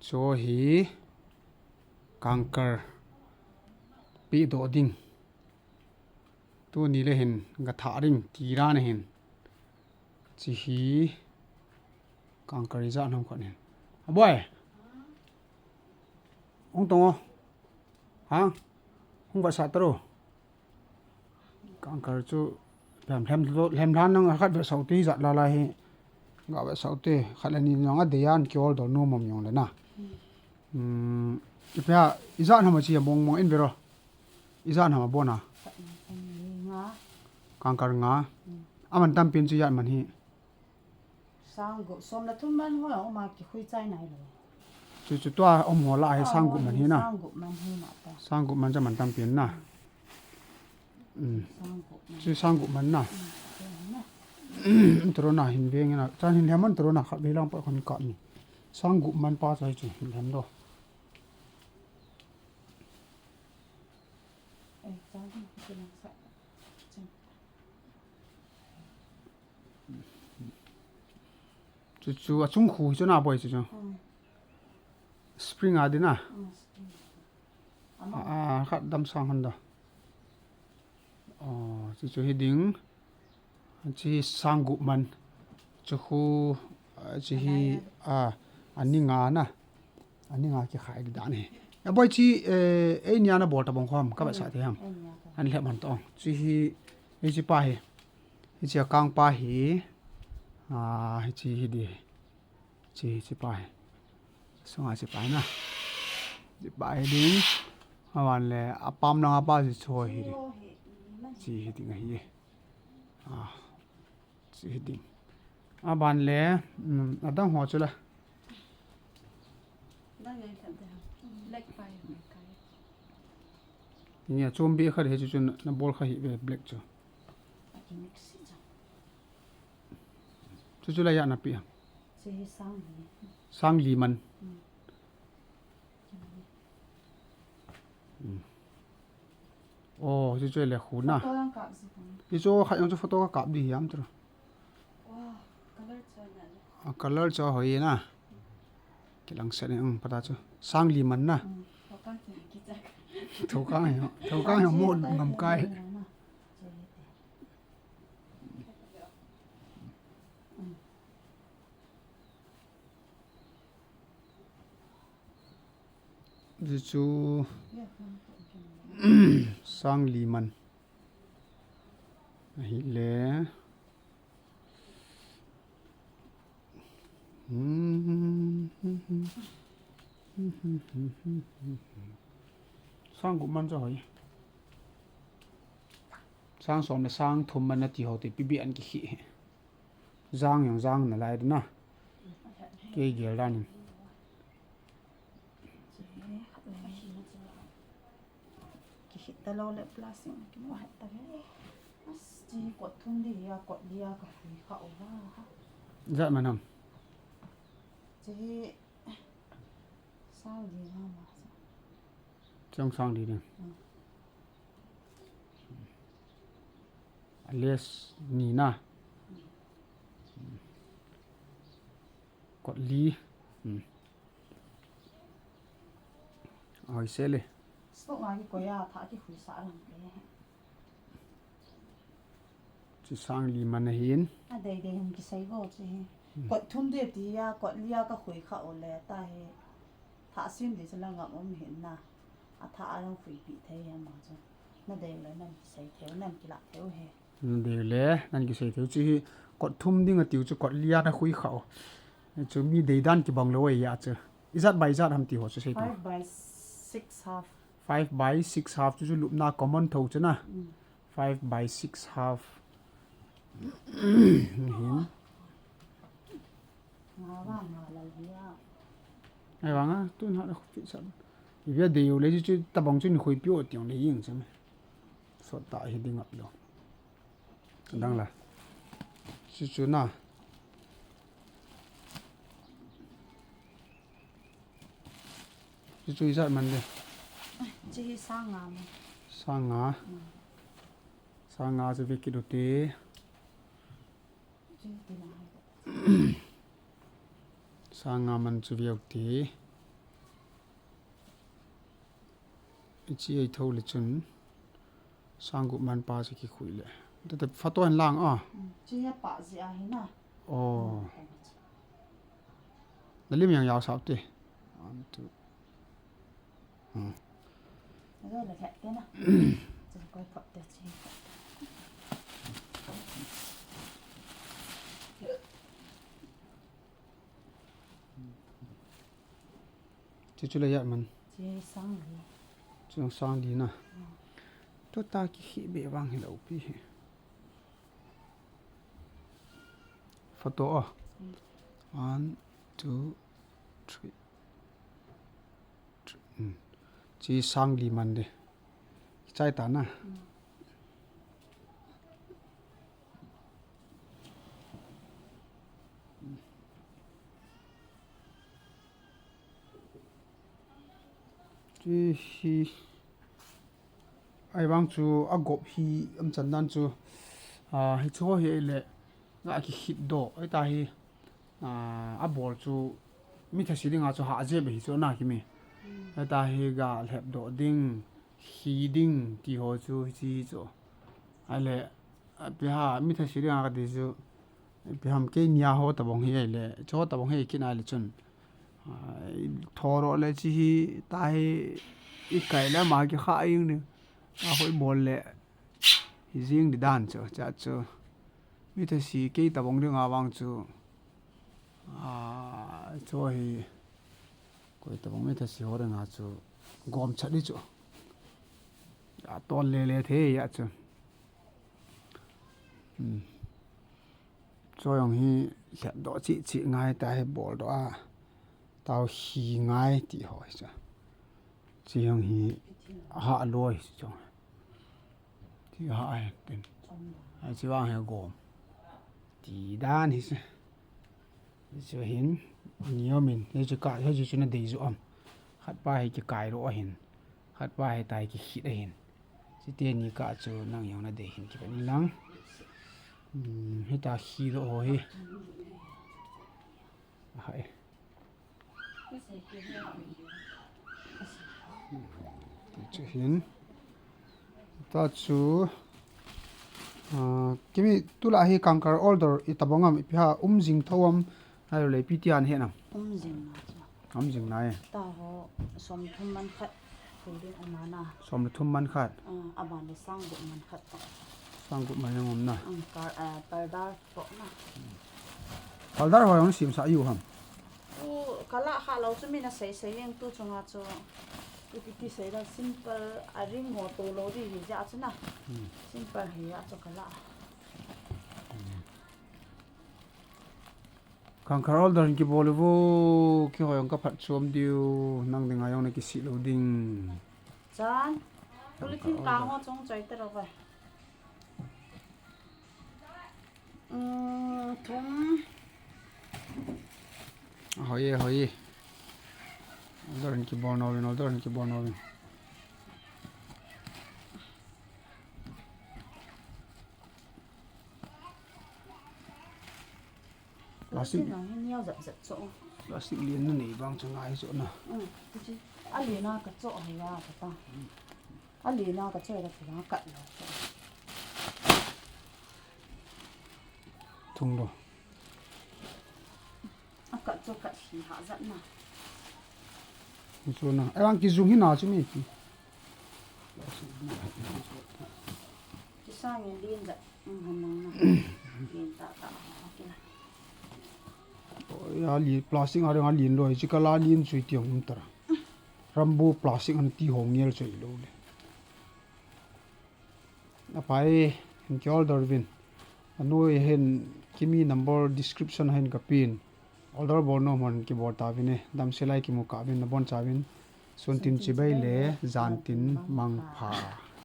cho hi conquer pi do ding tu ni le hin ga tha ring ti ra na hin chi hi conquer za nam kho ne boy ong tong ha ong ba sa tro conquer chu lem lan nang khat ba sau ti za la la hi ga ba sau te khat la ni nang a de yan kyol do no mom yong le na ipya iza na ma chi mong mong in bero iza na ma bona conquer nga aman tam pin chu yan man hi sang gu som la thum ban ho ma ki khui chai nai lo chu to om ho la ai sang gu man hi na sang gu man hi ma ta sang gu man cha man tam pin na sang gu chu sang gu man na tro na hin veng na chan hin lemon tro na kha belang pa khon ka ni sang gu man pa chai chu hin lem do ai sang gu ki na sa chu a chung khu chu na boy chu spring a dina khat dam sang han da chu hiding chi sang gu man chu khu chi hi ani nga na ani nga ki khai da ni ya boy chi e nya na bot bong khom ka ba sa the ham an le man to chi hi e chi pa hi e chi kang pa hi chi hi di chi pa hi so nga chi pa na chi pa hi ding awan le apam na pa chi cho hi di chi hi ding hi chi hi ding aban le adang ho chula black fire kai nya chombi khar he chu na bol kha hi black chu ki mix chu la ya na pi se sang li man chu le khu na to lang ka si pi chu kha yong chu photo ka kap di yam tro wow color chana color cho hoi na kilang sa ne pata chu sang li man na to ka ki cha thau ka mo ngam kai chu sang li man hi le sang gu man cho hoi sang som le sang thum man na ti ho te pi bi an ki hi jang yong jang na lai na ke gel dan ki hit ta lo le plus ki mo hat ta le as ji ko thum di ya ko dia ka hui kha o wa dạ mà nằm ji sao di ha ma trong sang đi nè alias nina quạt lý hỏi xe lên stok ma ki ko ya tha ki hui sa lam ke chỉ sang lì mà này hiến a dei dei hum ki sai go chi ko thum de ti ya ko lia ka hui kha o le ta he tha sim de sala ngam hin na a tha a long hui pi thai ya ma cho na dei le nam ki sai theo nam ki la theo he để lẽ nên cái sự thiếu chỉ quạt thum đi ngặt tiêu cho quạt lia nó khui khẩu cho mi đầy đan cái bằng lối vậy chứ izat by izat ham tiêu cho sẽ 5 by 6 half 5 by 6 half cho lụm na common thầu chứ na 5 by 6 half hiến nga la ya ai vắng á tôi nói là không biết sao vì bây giờ điều lấy chứ ta bằng chân khối biểu tiếng lấy yên chứ mà sợ tại hiện đi ngập rồi đang là chú nào chú ý mình đi chi sang ngà sẽ việc cái đầu tiên sang ngà mình sẽ việc tí chi ai thâu le chun sang gu man pa chi ki khui le te photo han lang a chi ya pa ji a hi na oh nalim yang yaw sao te 1 2 rồi là khẽ thế nào rồi coi phật được chi chu le ya man chi sang đi chung sang di na to ta ki hi be wang hi lo pi photo 1 2 3 chi sang li man de chai ta na chi hi ai wang chu a gop hi am chan nan chu hi cho hi le nga ki hit do ai ta hi a bol chu mi tha silinga chu ha je be hi chu na ki mi ai ta hi ga lhep do ding hi ding ti ho chu chi chu ai le pe ha mi tha silinga ka de chu pe ham ke nya ho ta bong hi ai le cho ta bong hi ki na le chun thoro le chi hi ta hi i kai la ma ki kha ing ni a hoi bol le hi jing di dan chu cha chu mi tha si ke ta bong ring a wang chu cho hi koi ta bong mi tha si ho ra nga chu gom chadi chu ya ton le the ya chu cho yong hi hlet do chi ngai ta he bol do a tao hi ngai ti hoi cha chi yong hi ha loi chu ti ha ai ten ai chi wang he gom ti dan hi se chu hin nhiều mình thế chứ cả thế chứ nó đầy dụ hạt ba hay cái cài rõ hình hạt ba hay tai cái khít hình chứ tiền như cả chứ năng nhau nó đầy hình cái bên lăng hay ta khi rõ rồi hay chứ hình ta chú cái mi tu lại hay conquer order itabongam ipha jing thawam hay là lấy pitian hiện nào dình ding này ta ho som thum man khat phun đi ông na som thum man khat aban le sang bu man khat sang cũng mấy ngom na pardar po na pardar hồi ông sim sa yu ham tu kala ha lo chu mi na sei yang tu chunga chu tu ti sei da simple a ring ho to lo ri hi ja chu na simple hi ya chu kala kang karol dan ki bolivo ki hoyong ka phat chom diu nang ding ayong na ki si loading chan politin ka ho chong chai ta ro ba thum hoye order ki borno plastic nó nhiều giật chỗ plastic liền nó nỉ vang cho ngay chỗ nào chứ anh liền na cái chỗ này ra cái ta anh liền na cái chỗ là phải nó cận rồi thùng rồi cận chỗ cận thì họ dẫn mà chỗ nào em ăn cái dùng thế nào chứ mi cái sao nhìn điên giật hầm điên tạo kia ya li plastic are nga lin loi chi kala lin chui tiang tar rambo plastic an ti hong ngel chui lo le na pai in kyol darwin anoi hen kimi number description hen ka pin order borno mon ki bor ta vine dam selai ki mu ka vin na bon cha vin sun tin chi bai le zan tin mang pha